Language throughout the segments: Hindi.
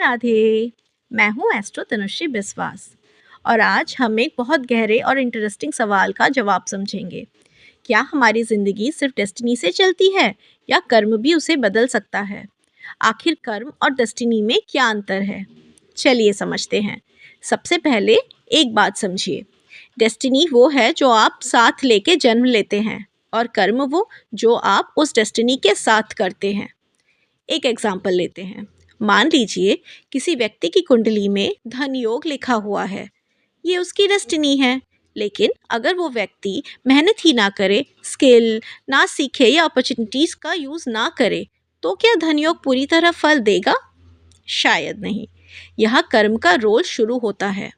राधे। मैं हूँ एस्ट्रो तनुश्री बिस्वास और आज हम एक बहुत गहरे और इंटरेस्टिंग सवाल का जवाब समझेंगे। क्या हमारी ज़िंदगी सिर्फ डेस्टिनी से चलती है या कर्म भी उसे बदल सकता है? आखिर कर्म और डेस्टिनी में क्या अंतर है? चलिए समझते हैं। सबसे पहले एक बात समझिए, डेस्टिनी वो है जो आप साथ लेके जन्म लेते हैं और कर्म वो जो आप उस डेस्टिनी के साथ करते हैं। एक एग्जाम्पल लेते हैं। मान लीजिए किसी व्यक्ति की कुंडली में धन योग लिखा हुआ है, ये उसकी डेस्टिनी है। लेकिन अगर वो व्यक्ति मेहनत ही ना करे, स्किल ना सीखे या अपॉर्चुनिटीज का यूज ना करे, तो क्या धन योग पूरी तरह फल देगा? शायद नहीं। यहाँ कर्म का रोल शुरू होता है।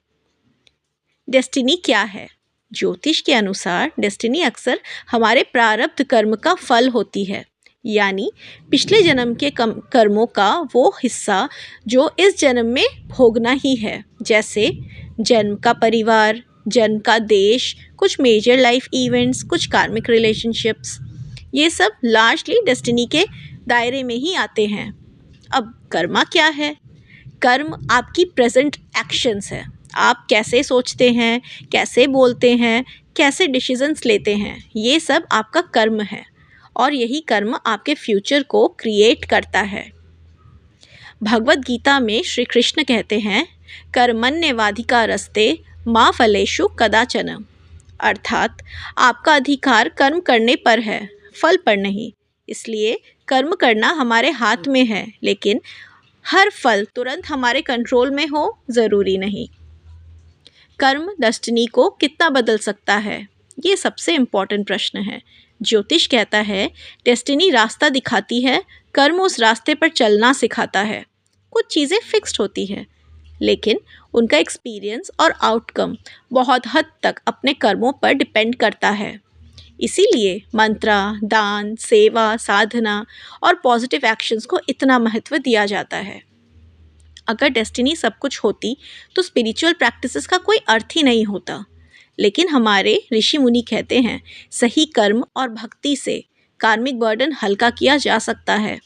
डेस्टिनी क्या है? ज्योतिष के अनुसार डेस्टिनी अक्सर हमारे प्रारब्ध कर्म का फल होती है, यानी पिछले जन्म के कर्मों का वो हिस्सा जो इस जन्म में भोगना ही है। जैसे जन्म का परिवार, जन्म का देश, कुछ मेजर लाइफ इवेंट्स, कुछ कार्मिक रिलेशनशिप्स, ये सब लार्जली डेस्टिनी के दायरे में ही आते हैं। अब कर्मा क्या है? कर्म आपकी प्रेजेंट एक्शंस है। आप कैसे सोचते हैं, कैसे बोलते हैं, कैसे डिसीजंस लेते हैं, ये सब आपका कर्म है और यही कर्म आपके फ्यूचर को क्रिएट करता है। भगवत गीता में श्री कृष्ण कहते हैं, कर्मण्येवाधिकारस्ते मा फलेषु कदाचन। अर्थात आपका अधिकार कर्म करने पर है, फल पर नहीं। इसलिए कर्म करना हमारे हाथ में है, लेकिन हर फल तुरंत हमारे कंट्रोल में हो ज़रूरी नहीं। कर्म डेस्टिनी को कितना बदल सकता है, ये सबसे इम्पॉर्टेंट प्रश्न है। ज्योतिष कहता है डेस्टिनी रास्ता दिखाती है, कर्म उस रास्ते पर चलना सिखाता है। कुछ चीज़ें फिक्स्ड होती हैं, लेकिन उनका एक्सपीरियंस और आउटकम बहुत हद तक अपने कर्मों पर डिपेंड करता है। इसीलिए मंत्रा, दान, सेवा, साधना और पॉजिटिव एक्शंस को इतना महत्व दिया जाता है। अगर डेस्टिनी सब कुछ होती तो स्पिरिचुअल प्रैक्टिसेस का कोई अर्थ ही नहीं होता। लेकिन हमारे ऋषि मुनि कहते हैं सही कर्म और भक्ति से कार्मिक बर्डन हल्का किया जा सकता है।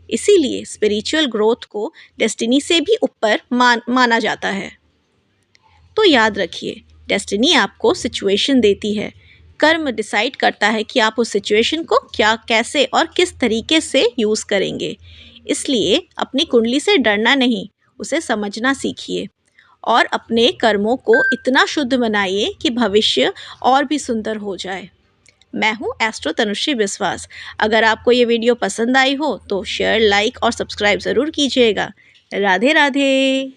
इसीलिए स्पिरिचुअल ग्रोथ को डेस्टिनी से भी ऊपर माना जाता है। तो याद रखिए, डेस्टिनी आपको सिचुएशन देती है, कर्म डिसाइड करता है कि आप उस सिचुएशन को क्या, कैसे और किस तरीके से यूज़ करेंगे। इसलिए अपनी कुंडली से डरना नहीं, उसे समझना सीखिए और अपने कर्मों को इतना शुद्ध बनाइए कि भविष्य और भी सुंदर हो जाए। मैं हूँ एस्ट्रो तनुश्री बिस्वास। अगर आपको ये वीडियो पसंद आई हो तो शेयर, लाइक और सब्सक्राइब ज़रूर कीजिएगा। राधे राधे।